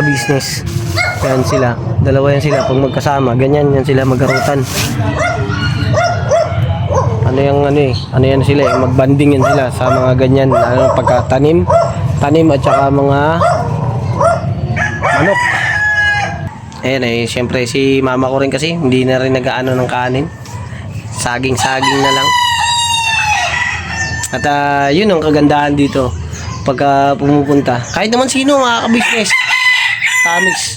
business. Yan sila. Dalawa yan sila. Pag magkasama, ganyan yan sila magarutan. Ano yung ano eh. Ano yan sila eh. Magbanding yan sila sa mga ganyan. Ano, pagkatanim. Tanim at saka mga manok. Ayan eh. Siyempre si mama ko rin kasi hindi na rin nag-ano ng kanin. Saging-saging na lang. At yun ang kagandahan dito. Pagka pumupunta. Kahit naman sino makaka-business. Kamix.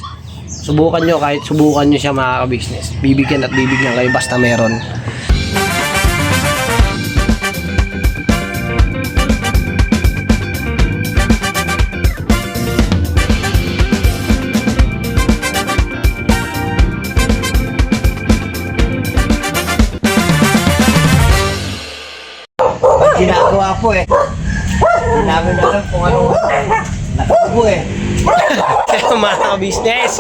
Subukan nyo, kahit subukan nyo siya makaka-business. Bibigyan at bibigyan kayo basta meron. Ginagawa ko eh. Hindi namin alam kung ano. Nakatubo eh. Kaya makaka-business.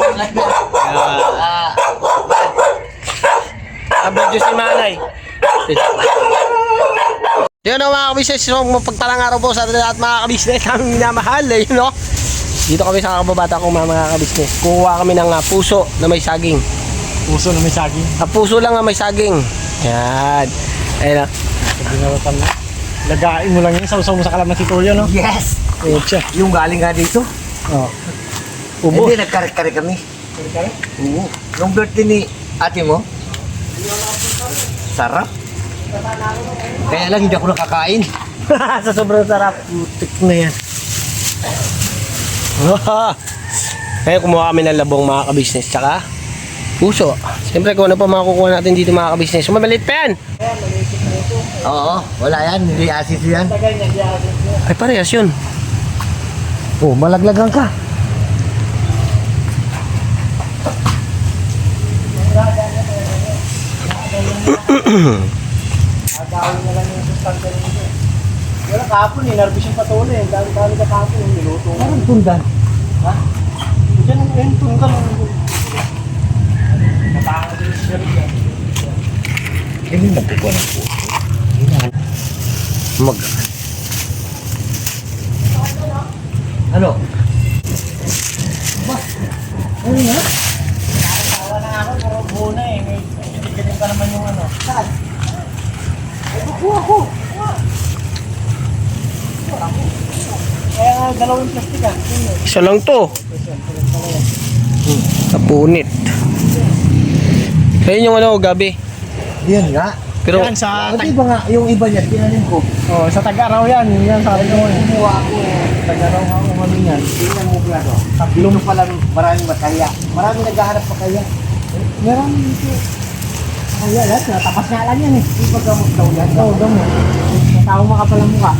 Abadyo si Manay. Yun o mga ka-business. So, mapagpalang araw po sa lahat mga ka-business namin minamahal. Yun o. Dito kami sa kababata kong mga ka-business. Kukuha kami ng puso na may saging. Puso na may saging. Puso lang na may saging. Yan. Ayun o. Ginawatan na. Lagain mo lang yun. Sausaw mo sa kalamansi toyo, no? Yes! Pucha. Yung galing nga dito. Oh. Ubo. Hindi, nagkare-kare kami. Kare-kare? Oo. Yung birthday ni ate mo, sarap. Kaya lang hindi ako nakakain. Sa sobrang sarap. Putik na yan. Kaya kumuha kami ng labong mga ka-business. Tsaka puso. Siyempre kung ano pa makukuha natin dito mga ka-business. Mamalit pa yan. Oo, wala yan. Hindi asis yan. Ay parehas yun. Oh, malaglagan ka. Agawin na lang yung sustansya nito. Wala kapon eh. Nervous yung patuloy. Dami-dami ka kapon yung niluto. Parang tundan. Ha? Diyan ang entun ka lang. Matanga din siya rin yan. Hindi nagkukuha ng puso. Mag. Ano? Ano nga? Nakakawa na ako. Puro buo na eh. May ganyan ka naman yung ano. Saan? Ay, kukuha ko. Kaya nga dalawang plastic ah. Isa lang to. Sa punit. Ayun yung ano, gabi. Yan nga. Pero Yan sa Di ba nga, yung iba niya, tinanim ko. oh, sa Tag-Araw yan. Yan sabi ko eh. Kumuha ako. Tag-Araw ako kami yan. Tingnan mo plano. Tatlong pa lang maraming makaya. Maraming naghahanap makaya. Meron dito. Kaya lahat, natapas nga lang yan eh. Di ba gamot daw yan? Oo, gamot. Tao makapalang mukha.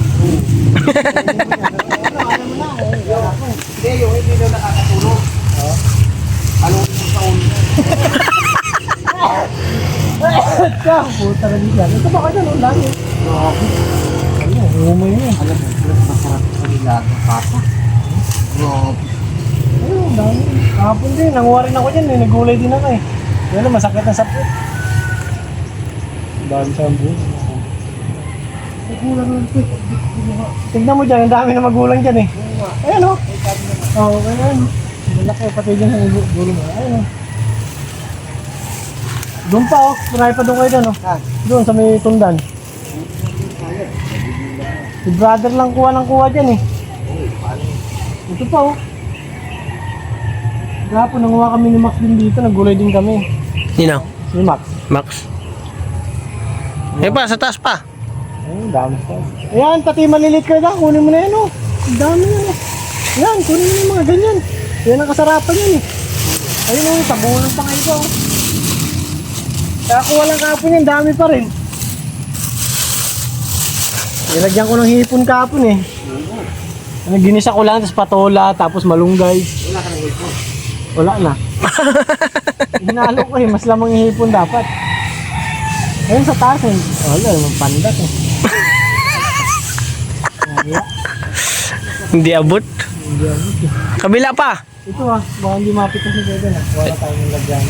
Hindi, yung hindi daw nakakatulog. Alawin mo sa ulo. Ikaw, puta na din yan. Ito ba kayo nun? Dami. Ayun, umumoy mo yun. Alam mo, masarap sa nilagang papa. Grabe. Ayun, dami. Kahapon din, nanguha rin ako dyan eh. Nagulay din ako eh. Pero masakit na sapit. Dami sa buhay. Nagulang lang ito. Tignan mo dyan, ang dami na magulang dyan eh. Ayan o. Oo, ayan. Malaki pati dyan sa gulo mo. Ayan o. Doon pa o. Marami pa doon kayo doon o. Doon sa may tundan. Si brother lang kuha ng kuha dyan eh. Ito pa o. Gapon, nanguha kami ni Max din dito. Nagulay din kami. Nino, Si Max. Max. Eh pa, sa taas pa. Ayun, dami pa. Ayan, pati malilit ka na. Kunin mo na yan o. Ang dami yan o. Yan, kunin mo na yung mga ganyan. Yan ang kasarapan yan eh. Ayun o, tabunan pa kayo pa o. Kaya kuha lang kapon yan, dami pa rin. Nilagyan ko ng hipon kapon eh. Ginisa ko lang, tapos patola, tapos malunggay. Wala ka ng ito. Wala na. Hinalo ko eh, mas lamang yung hipon dapat. Ayun sa taas eh. Wala, yung pandat eh. Hindi abot. Hindi abot eh. Kabila pa. Ito ah, baka hindi mapitas ni Bebe na. Wala tayong lagyan.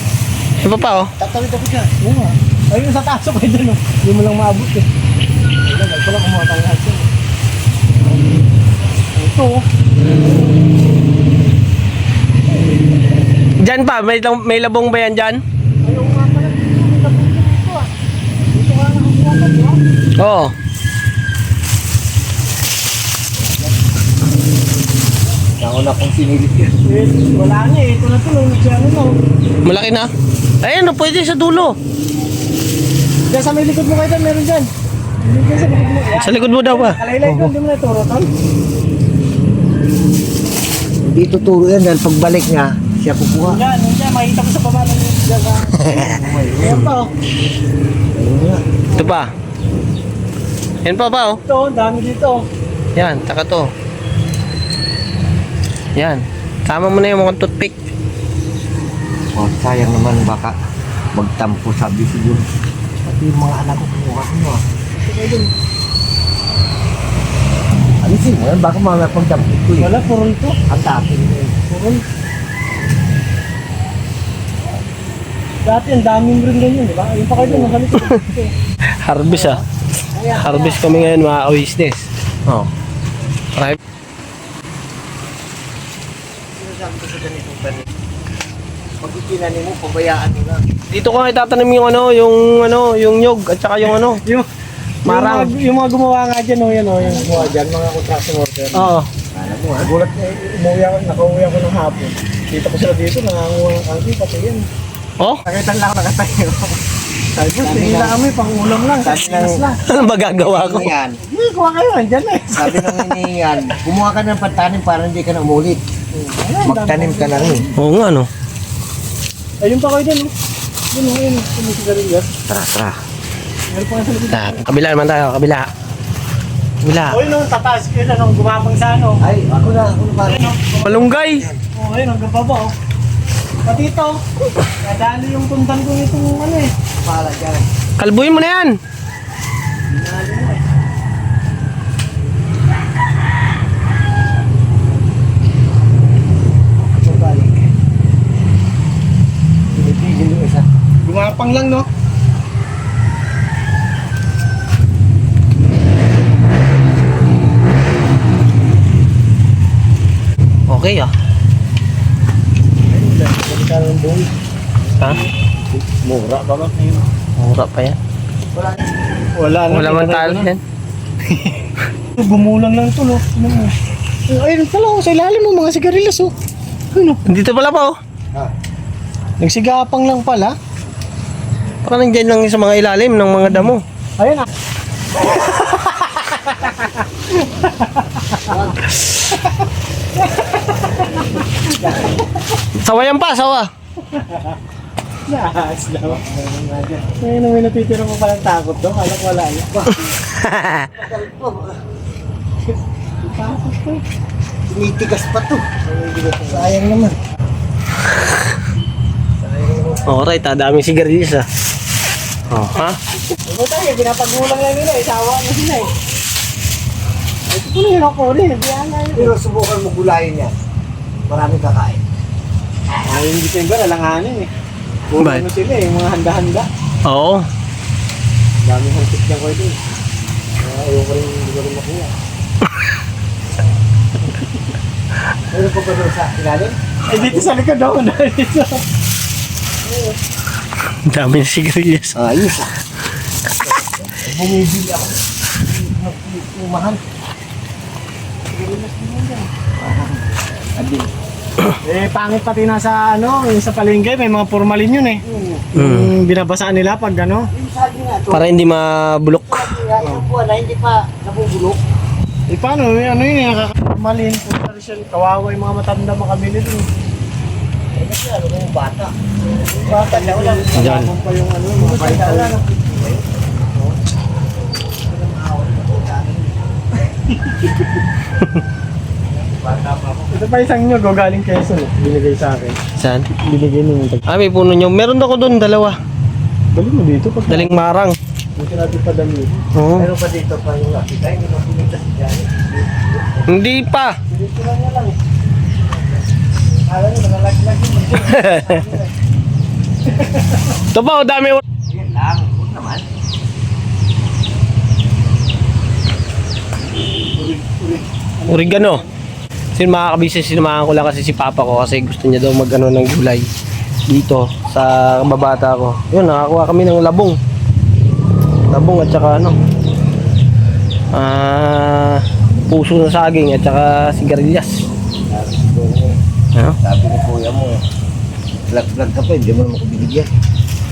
Iba pa oh. Tatawid ako siya. Yan ah. Ayun sa taas ako dyan oh. Hindi mo lang maabot eh. Wala, wala kumuha tayo lahat yun. Ito oh. Diyan pa, may labong ba yan dyan? Ayaw nga pala dito. May labong dito ah. Dito ka nakakuha pa diba? Oo. Nauna kong sinilip yan. Eh, wala nga eh. Ito na to. Ano no? Malaki na. Ayun, pwede sa dulo. Diyan sa may likod mo kayo dyan. Meron dyan. Diyan sa likod mo. Yan. Sa likod mo daw ba? Kalaylay ko. Hindi mo na ituro tol. Hindi tuturo yan dahil pagbalik niya, siya kukuha. Yan. Yan. Makita ko sa baba ng dyan sa... Ayan pa oh. Ito pa. Yan pa oh. Ito. Ang dami dito. Yan, taka to. Yan. Tama mo na yung mga toothpick. Oh, sayang naman baka magtampo sabi siguro. Pati yung mga anak ko kumuha ko ah. Alisin mo yan, baka mga pagtampo ko eh. Wala. Purol to. Ang tapin mo eh. Purol. Dati ang daming rin ganyan, di ba? Yung pa kayo doon, nakalit ko. Harvest ah. Harvest kami ngayon mga ka-business. Oh. Okay. Sinasabi ko sa ganitong tanim. Pag itinanim mo, pabayaan mo na. Dito ko nga itatanim yung nyog at saka yung ano. Marang. Yung mga gumawa nga dyan, yung gumawa dyan, mga construction worker. Oo. Alam mo ha? Nagulat na, nakauwi ako ng hapon. Kita ko sila dito, nanganguha ng kanti, pati yan. Oh? Nakitan lang ako nakatayo. Sabi ko, tingin lang kami, pang ulam lang, sa sinas lang. Ano magagawa ko? Ano yan? Hindi, kuha kayo, andyan eh. Sabi ng hinihingan, gumawa ka ng pantanim para hindi ka na umulit. Magtanim ka na rin. Oo nga no. Ayun pa kayo dyan, oh. Yun, yun, sumisigarillas. Tara. Meron pa nga sa likod. Kabila naman tayo, kabila. Kabila. O yun, tataas ko yun, anong gumapang sa ano. Ay, ako na ba? Ayun, oh. Malunggay. O, ayun, hanggang baba, oh. Pati ito, nadali yung tuntan ko itong ano eh. Para dyan. Kalbuhin mo na yan. Nadali mo eh. Balik. Pinipigil yung isa. Gumapang lang, no? Okay ah. Ha? Mura ba ba? Mura pa yan. Wala na. Wala man talo yan. Gumulang lang ito, no? Ayun pala, oh, sa ilalim mo, mga sigarilyas, oh. Ano? Dito pala pa oh. Nagsigapang lang pala. Parang nandyan lang sa mga ilalim ng mga damo. Ayun ah. Sawa yan pa, sawa. Naas daw. Ayun, may natitira mo palang takot doon. Kala ko wala yan. Takot to. Tinitigas pa to. Sayang naman. Alright, daming sigarilyas ah. Oh, ha? Ito tayo, pinapagulang lang nila. Isawa na sila eh. Ito ko na yun ako rin. Diyan na yun. Pero subukan mo gulayin yan. Maraming kakain. Ay, yung December, alanganin eh. Puro Bakit? ano sila eh, mga handa-handa. Oo. Daming hantik niya ko ito eh. Ayaw ko rin, hindi ko rin makuha. Ano pa ba doon sa ilalim? Ay, dito sa likod ako na dito. Daming sigarilyas. Ayos ah. Bumibili ako. Mahal. Eh, pangit pati nasa ano, yung sa palengke, may mga formalin yun eh. Yung binabasaan nila pag ano. Yung sabi nga to. Para hindi mabulok. Yung buwan na hindi pa nabubulok. Eh, paano? Ano yun eh, nakakamalin. Kawawa yung mga matanda makabili dun. Eh kasi ano na yung bata. Bata na ulan. Diyan. Pa yung ano, mga paitaw. Ito pa isang nyo, galing Quezon eh. Binigay sa akin. Saan? Binigay nung May puno nyo. Meron ako doon, dalawa. Dali mo dito. Pag Daling marang. Dito natin pa dami. Oo. Pero pa dito pa yung nakita. Hindi mo pinita si Johnny. Hindi pa. Dito lang niya lang eh. Kala nyo, nalalag-lag yun. Ito pa, oh, dami. Yan lang. Huwag naman. Oregano. So yun mga kabisnes, sinamahan ko lang kasi si papa ko kasi gusto niya daw mag-ano ng gulay dito sa kababata ko. Yun, nakakuha kami ng labong. Labong at saka ano, puso ng saging at saka sigarilyas. Ano? Sabi ni kuya mo, vlog-vlog ka pa, hindi mo naman ko binigyan.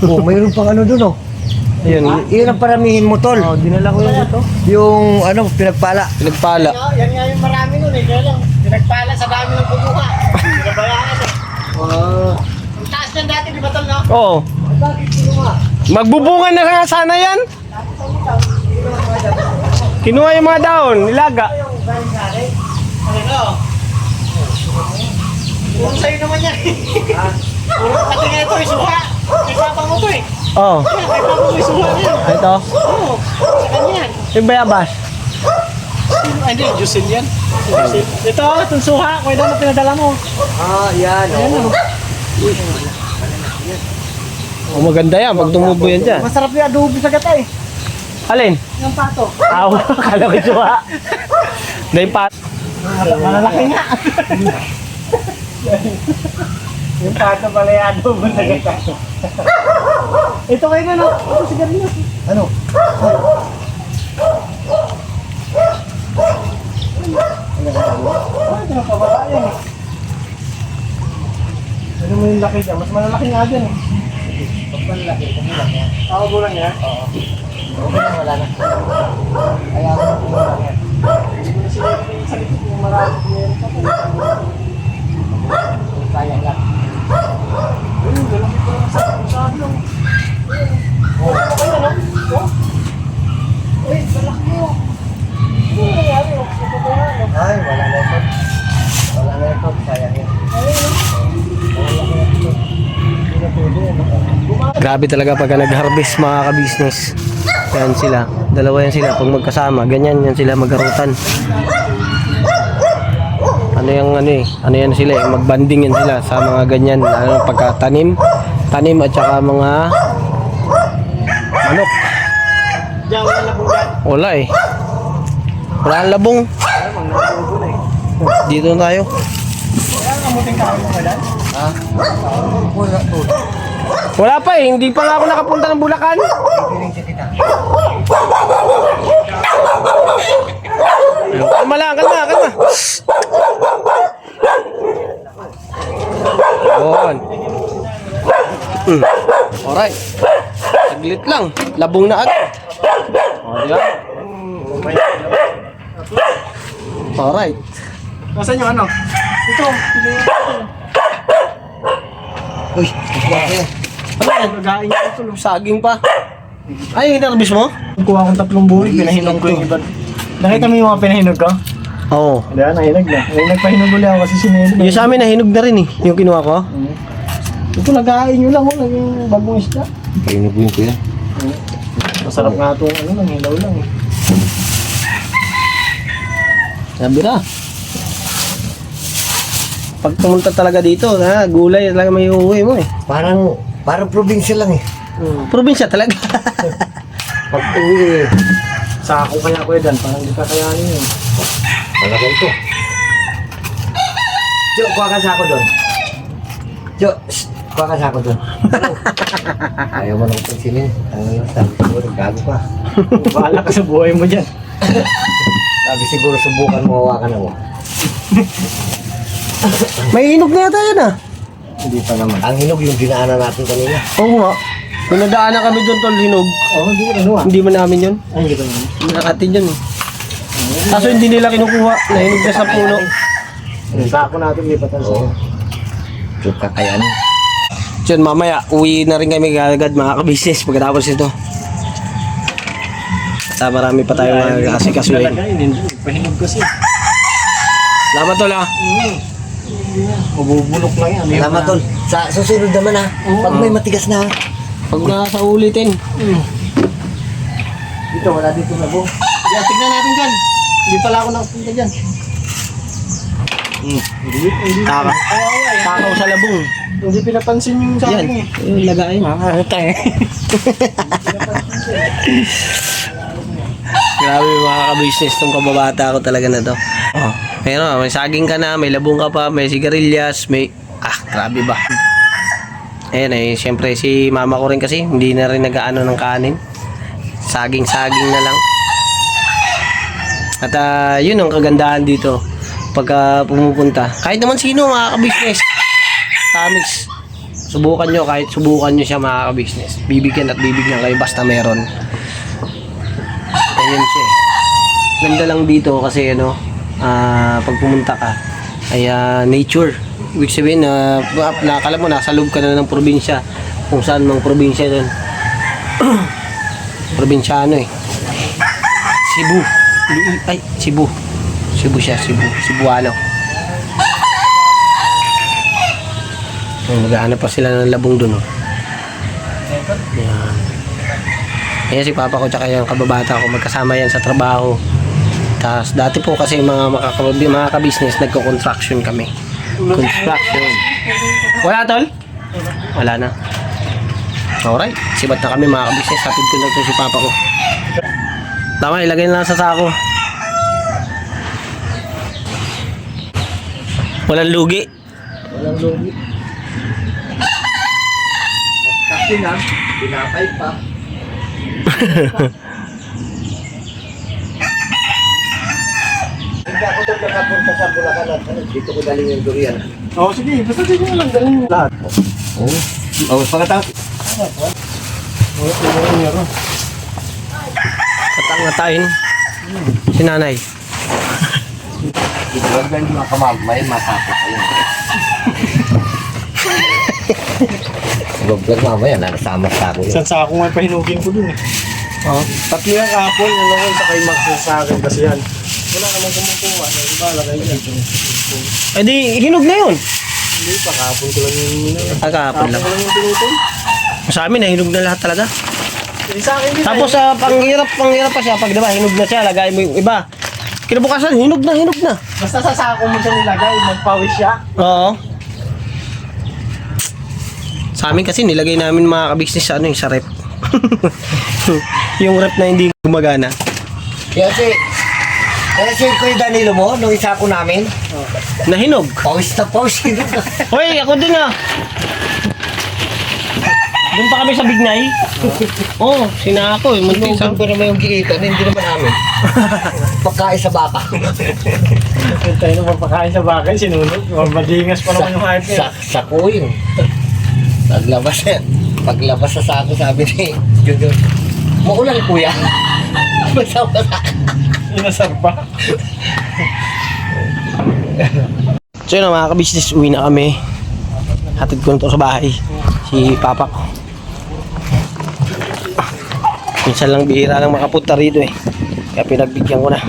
Oh, mayroon pang ano doon, oh. Ayun, Iyon ang paramihin mo, tol. oh, dinala ko yung ito. Yung, ano, pinagpala. Pinagpala. Yan nga yung marami nun eh. Kaya lang, pinagpala sa dami ng kumuha. Pinabayaan eh. Ang taas niyan dati, di ba tol, no? Oo. Bakit kinuha? Magbubungan na nga sana yan. Kinuha yung mga daon, nilaga. Yung galing sa akin. Ano? Puro sa'yo naman yan. Puro pati nga ito, isuha. May papa mo to eh. Oo. May papa mo isuha na yan. Ito. Oo, sa kanya yan. Yung bayabas. Ay, hindi, Jusil yan. Jusil. Ito, itong suha. Kung ito na pinadala mo. Ah, yan, Ayan, oh. Oh, maganda yan. Pag tumubo yan dyan. Masarap yung adobo sa gata eh. Alin? Yung pato. Aw, kala ko suha. Dahil pa. Malalaki nga. Yung pato pala yung adobo sa gata. Ito kayo na, no? Ito si Garnias. Ano? Ah, ito na pababa yan eh. Ano mo yung laki dyan? Mas malalaki nga dyan eh. Pag malaki, kumulang yan. Ako bulang yan? Oo. Okay na, wala na. Kaya ako kumulang yan. Sa likod yung marami meron pa. Sayang lang. Ayun, lalaki ko lang sa ano. Oh, okay na, no? Oh. Uy, lalaki mo. Ano yung nangyari? Oh, ito ba yan? Oh. Ay, wala na ito. Wala na ito, sayang yan. Ayun, no? Wala na ito. Hindi na pwede yan. Grabe talaga pagka nag-harvest mga ka-business. Yan sila. Dalawa yan sila. Pag magkasama, ganyan yan sila magharutan. Ano yung ano eh. Ano yan sila eh. Magbanding yan sila sa mga ganyan. Ano, pagkatanim. Tanim at saka mga manok. Diyan, wala na po dyan. Wala eh. Wala ang labong. Ay, mga nabubo na eh. Dito na tayo. Wala ang kamuting kahoy mo nga dyan? Ha? Wala to. Wala pa eh. Hindi pa nga ako nakapunta ng Bulacan. Piling sa kita. Kalma lang, kalma, kalma. Yun. Alright. Saglit lang. Labong na agad. O, diba? Alright. Nasaan yung ano? Ito, pili ito. Uy, bakit yan? Ano yan? Nagain niya ito. Saging pa. Ay, hinarbis mo? Kuha akong 3 buhay, pinahinog ko yung iba. Nakita mo yung mga pinahinog ko? Oo. Hindi, nahinog na. Nagpahinog ulit ako kasi sinelo. Yung sa amin nahinog na rin eh. Yung kinuha ko. Ito, nagain nyo lang. Naging bagong isda. Pinubuin ko yan. Masarap nga ito. Ano, nanghilaw lang eh. Sabi na. Pag pumunta talaga dito, ha, gulay talaga may uuwi mo eh. Parang probinsya lang eh. Probinsya talaga. Pag uwi eh. Sako kaya ko yan. Parang di kakayanin yun. Talaga ito. Jo, kuha ka sa ako doon. Jo, kuha ka sa ako doon. Ayaw mo nang pansinin. Ang sabi siguro, gago ka. Bahala ka sa buhay mo dyan. Sabi siguro, subukan mo hawakan ako. May hinog na yata yan ah. Hindi pa naman. Ang hinog yung dinaanan natin kanina. Oo nga. Pinadaanan kami doon tol hinog. Oo, hindi ko ano ah. Hindi man namin yun. Ay, hindi ko naman. Nakatin yun eh. Kaso hindi nila kinukuha. Nahinog na sa puno. Sako natin lipatan Oo. So, kakayanin. Diyan mamaya, uwi na rin kami agad mga ka-business pagkatapos ito. At marami pa tayong asikasuhin. Talaga yun, pahinog kasi. Salamat tol ah. Mabubulok lang yan. Salamat, tol. Sa susunod naman ha. Pag may matigas na ha. Pag nasa ulitin. Dito, wala dito na bo. Yeah, tignan natin dyan. Hindi pala ako nakapunta dyan. Taka. Takaw sa labong. Hindi pinapansin yung sa Yan. akin eh. Yung lagain. Grabe mga ka-business tong kababata ko talaga na to. Oh. Meron, may saging ka na, may labong ka pa, may sigarilyas, may... grabe ba? Ayan eh, syempre si mama ko rin kasi, hindi na rin nag-aano ng kanin. Saging-saging na lang. At yun ang kagandahan dito. Pagka pumupunta. Kahit naman sino makaka-business. Tamis. Subukan nyo, kahit subukan nyo siya makaka-business. Bibigyan at bibigyan kayo basta meron. Ayun siya eh. Ganda lang dito kasi ano, pag pumunta ka ay nature. Ibig sabihin na nakakala mo nasa loob ka na ng probinsya, kung saan mang probinsya doon. Probinsyano eh. Cebu. Ay, Cebu. Cebu siya, Cebuano. Maghahanap pa sila ng labong doon oh. Yan. Ayan si papa ko tsaka yung kababata ko, magkasama yan sa trabaho. Tapos dati po kasi mga ka-business, nagko-construction kami. Construction. Wala tol? Wala na. Alright, sibat na kami mga ka-business. Hatid ko na ito si papa ko. Tama, ilagay na lang sa sako. Walang lugi. Walang lugi. Kasi na, pinapay pa. Hindi ako doon nakapunta sa Bulacan at dito ko daling yung durian. Oo, sige. Basta dito mo lang dalhin lahat. Oo. Oo, pagkatapos. Oo, tingnan niyo ro. Katang-ngatain. Si nanay. Huwag na hindi makamamay, matapos ayun. Huwag lang mamaya, nakasama sa ako yun. Isang sako nga pahinugin ko dun eh. Oh. Tatlo yung kapon, ano ko, sa kay Max sa akin kasi yan. Wala namang kumukuha. Iba, lagay yan. Eh di, hinog na yun. Hindi pa, kapon ko lang yung Kahapon lang. Kapon ko lang yung pinutol. Sa amin, hinog na lahat talaga. Eh, sa akin din. Tapos panghirap pa siya. Pag diba, hinog na siya, lagay mo yung iba. Kinabukasan, hinog na. Basta sa sako mo siya nilagay, magpawis siya. Oo. Sa amin kasi nilagay namin mga ka-business sa sa rep. Yung rep na hindi gumagana. Kasi Kuya Danilo mo, nung isa ko namin, Nahinog. pawis na pawis. Hoy, ako din ah. Doon pa kami sa Bignay. Oo, sina ako eh. Munti sa... Sinugan ko naman yung giitan, hindi naman namin. Pagkain sa baka. Tayo na mapakain sa bakay, sinunod. Madingas pa naman yung hype niya. Sa kuing. Paglabas sa sako, sabi ni Junior, maulan kuya. Basta-basta. Inasar pa. So yun mga ka-business, uwi na kami. Hatid ko na to sa bahay. Si papa ko. Minsan lang bihira lang makapunta rito eh. Kaya pinagbigyan ko na.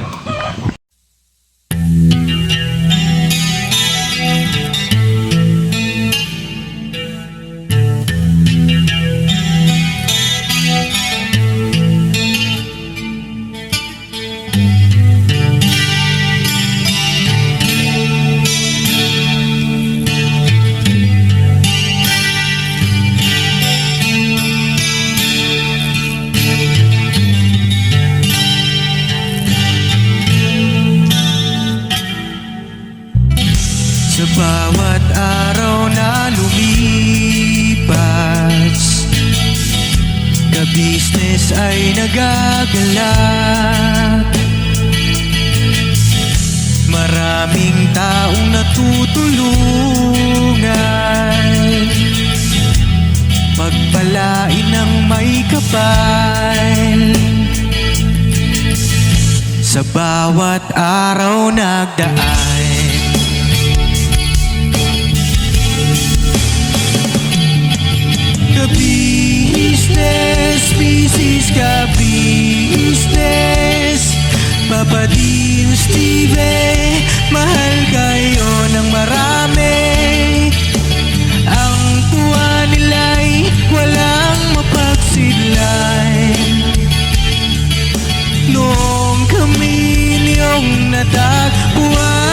Sa bawat araw na lumipas, ka-business ay nagagalak. Maraming taong natutulungan, pagpalain ng may kapal. Sa bawat araw nagdaan, ka-business, business ka-business, Papa Dean, Steve, mahal kayo ng marami. Ang tuwa nila'y walang mapagsidlay. Noong kami niyong natagpuan,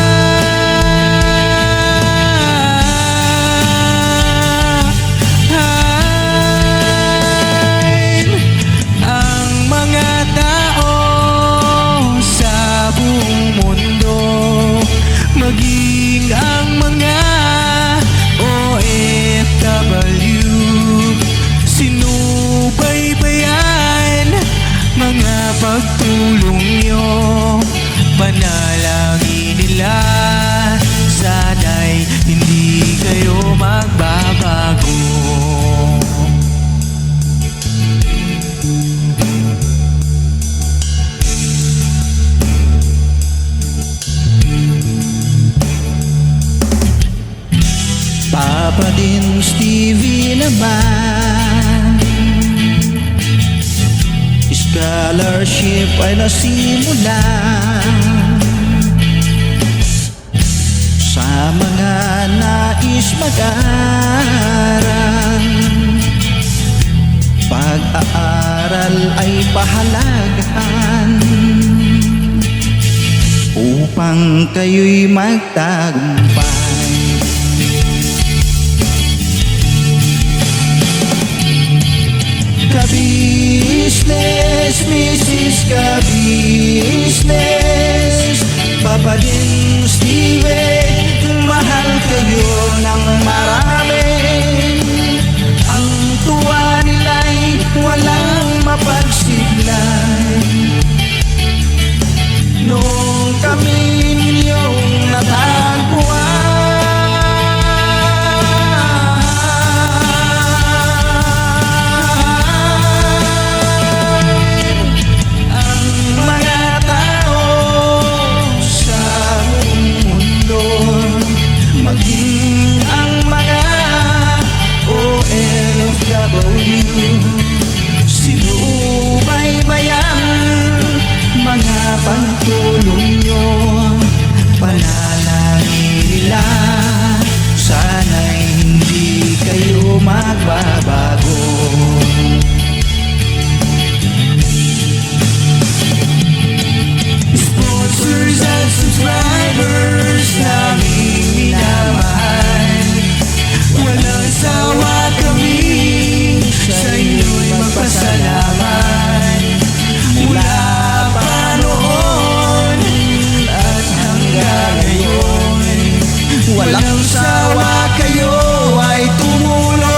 Papadins TV naman, scholarship ay nasimula sa mga nais mag-aral. Pag-aaral ay pahalagahan upang kayo'y magtagumpay. Ka-business, Mrs. Ka-business, Papadins TV, mahal kayo ng marami. Ang tuwa nila'y walang mapagsiglay. Noong kami ninyong natagpuan, ang mga tao sa buong mundo, maging ang mga OFW, sinubaybayan mga pagtulong nyo. Panalangin nila, sana'y hindi kayo magbabago. Sponsors at subscribers naming minamahal, walang sawa kami sa inyo'y magpasalamat. Mula pa noon at hanggang ngayon, walang sawa kayo ay tumulong.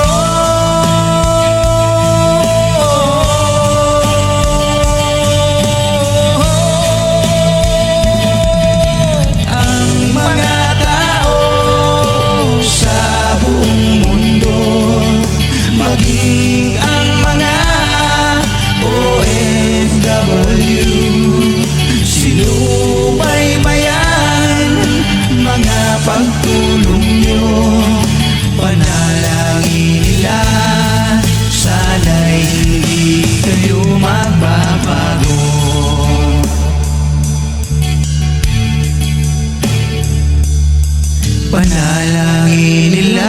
Ang mga tao sa buong mundo, maging ang mga OFW, sinubaybayan mga pagtulong nyo. Panalangin nila, sana'y hindi kayo magbabago. Panalangin nila,